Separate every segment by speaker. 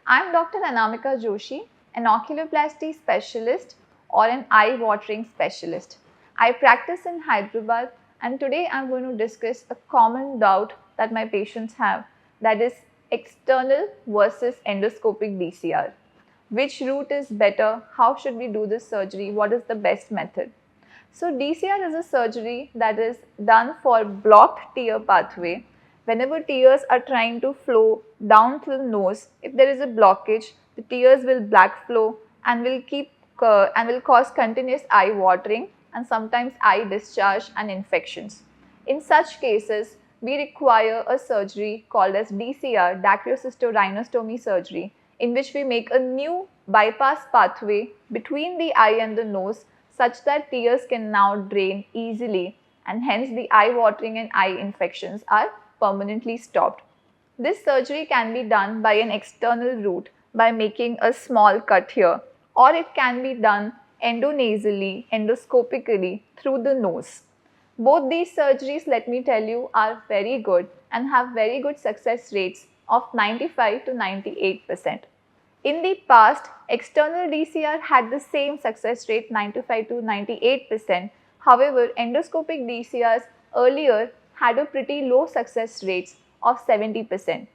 Speaker 1: I'm Dr. Anamika Joshi, an oculoplasty specialist or an eye watering specialist. I practice in Hyderabad, and today I'm going to discuss a common doubt that my patients have, that is external versus endoscopic DCR. Which route is better? How should we do this surgery? What is the best method? So DCR is a surgery that is done for blocked tear pathway. Whenever tears are trying to flow down through the nose, if there is a blockage, the tears will backflow and will cause continuous eye watering and sometimes eye discharge and infections. In such cases, we require a surgery called as DCR, dacryocysto-rhinostomy surgery, in which we make a new bypass pathway between the eye and the nose such that tears can now drain easily, and hence the eye watering and eye infections are permanently stopped. This surgery can be done by an external route by making a small cut here, or it can be done endonasally, endoscopically through the nose. Both these surgeries, let me tell you, are very good and have very good success rates of 95 to 98%. In the past, external DCR had the same success rate 95 to 98%. However, endoscopic DCRs earlier had a pretty low success rates of 70%.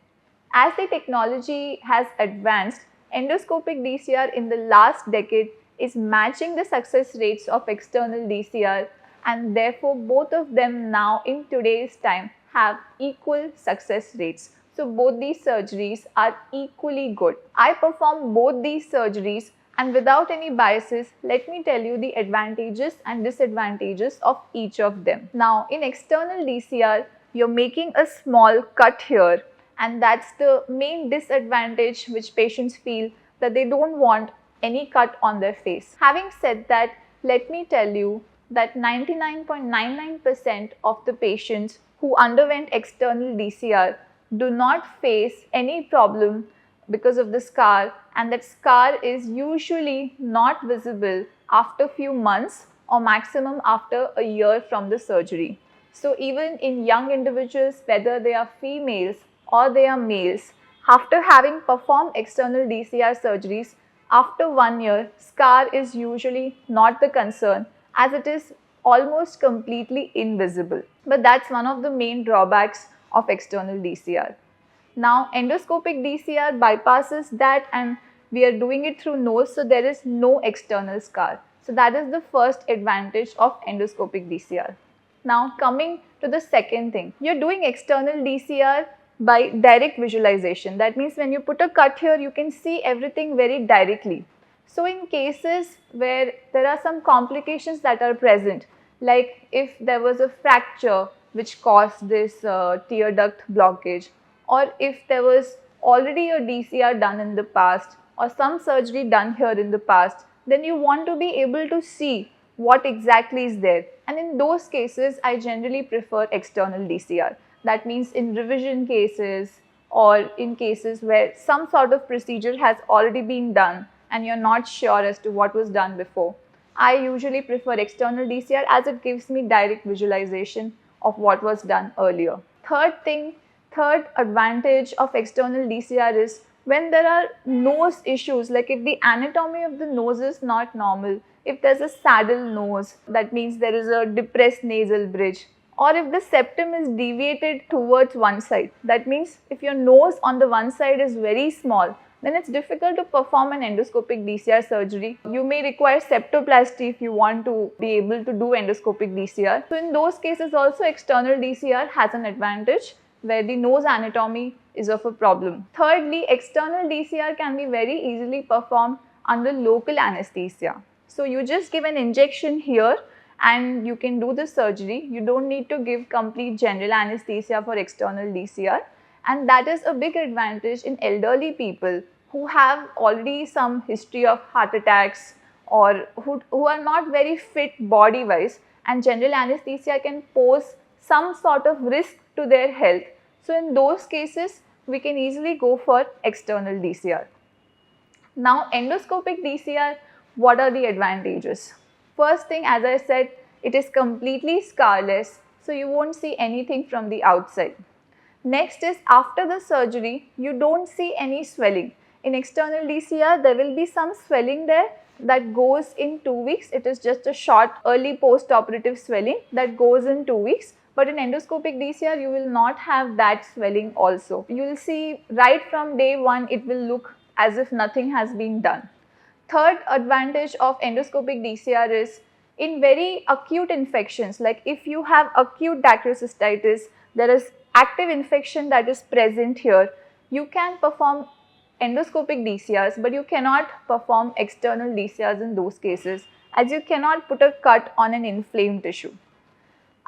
Speaker 1: As the technology has advanced, endoscopic DCR in the last decade is matching the success rates of external DCR, and therefore both of them now in today's time have equal success rates. So both these surgeries are equally good. I perform both these surgeries, and without any biases, let me tell you the advantages and disadvantages of each of them. Now in external DCR, you're making a small cut here, and that's the main disadvantage which patients feel, that they don't want any cut on their face. Having said that, let me tell you that 99.99% of the patients who underwent external DCR do not face any problem because of the scar, and that scar is usually not visible after few months or maximum after a year from the surgery. So even in young individuals, whether they are females or they are males, after having performed external DCR surgeries, after 1 year, scar is usually not the concern, as it is almost completely invisible. But that's one of the main drawbacks of external DCR. Now endoscopic DCR bypasses that, and we are doing it through nose, so there is no external scar. So that is the first advantage of endoscopic DCR. Now coming to the second thing, you're doing external DCR by direct visualization. That means when you put a cut here, you can see everything very directly. So in cases where there are some complications that are present, like if there was a fracture which caused this tear duct blockage, or if there was already a DCR done in the past or some surgery done here in the past, then you want to be able to see what exactly is there. And in those cases, I generally prefer external DCR. That means in revision cases or in cases where some sort of procedure has already been done and you're not sure as to what was done before, I usually prefer external DCR as it gives me direct visualization of what was done earlier. Third advantage of external DCR is when there are nose issues, like if the anatomy of the nose is not normal, if there's a saddle nose, that means there is a depressed nasal bridge, or if the septum is deviated towards one side, that means if your nose on the one side is very small, then it's difficult to perform an endoscopic DCR surgery. You may require septoplasty if you want to be able to do endoscopic DCR. So in those cases also external DCR has an advantage where the nose anatomy is of a problem. Thirdly, external DCR can be very easily performed under local anesthesia. So you just give an injection here and you can do the surgery. You don't need to give complete general anesthesia for external DCR, and that is a big advantage in elderly people who have already some history of heart attacks or who are not very fit body wise, and general anesthesia can pose some sort of risk to their health. So in those cases, we can easily go for external DCR. Now endoscopic DCR, what are the advantages? First thing, as I said, it is completely scarless, so you won't see anything from the outside. Next is after the surgery, you don't see any swelling. In external DCR, there will be some swelling there that goes in 2 weeks. It is just a short early post-operative swelling that goes in 2 weeks. But in endoscopic DCR, you will not have that swelling also. You will see right from day one, it will look as if nothing has been done. Third advantage of endoscopic DCR is in very acute infections, like if you have acute dacryocystitis, there is active infection that is present here, you can perform endoscopic DCRs, but you cannot perform external DCRs in those cases, as you cannot put a cut on an inflamed tissue.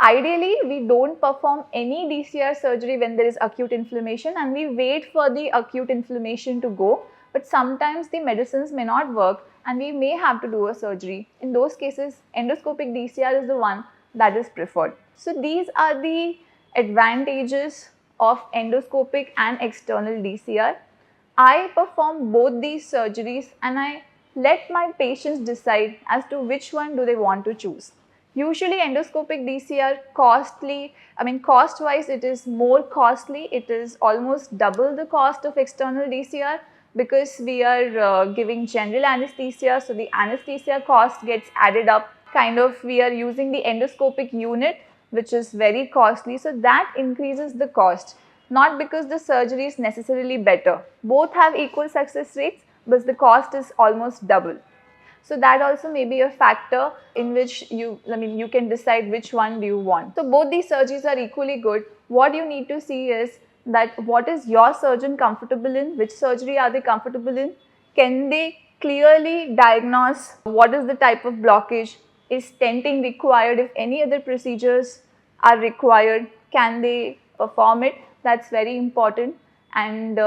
Speaker 1: Ideally, we don't perform any DCR surgery when there is acute inflammation, and we wait for the acute inflammation to go, but sometimes the medicines may not work and we may have to do a surgery. In those cases, endoscopic DCR is the one that is preferred. So these are the advantages of endoscopic and external DCR. I perform both these surgeries and I let my patients decide as to which one do they want to choose. Usually endoscopic DCR cost wise it is more costly. It is almost double the cost of external DCR because we are giving general anesthesia, so the anesthesia cost gets added up. We are using the endoscopic unit, which is very costly, so that increases the cost. Not because the surgery is necessarily better. Both have equal success rates, but the cost is almost double. So that also may be a factor in which you can decide which one do you want. So both these surgeries are equally good. What you need to see is that what is your surgeon comfortable in, which surgery are they comfortable in, can they clearly diagnose what is the type of blockage, is stenting required, if any other procedures are required, can they perform it, that's very important. And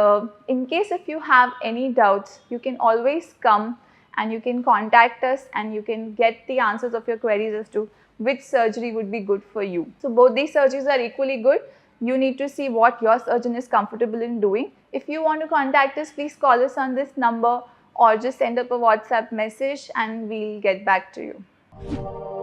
Speaker 1: in case if you have any doubts, you can always come and you can contact us and you can get the answers of your queries as to which surgery would be good for you. So both these surgeries are equally good. You need to see what your surgeon is comfortable in doing. If you want to contact us, please call us on this number or just send up a WhatsApp message and we'll get back to you.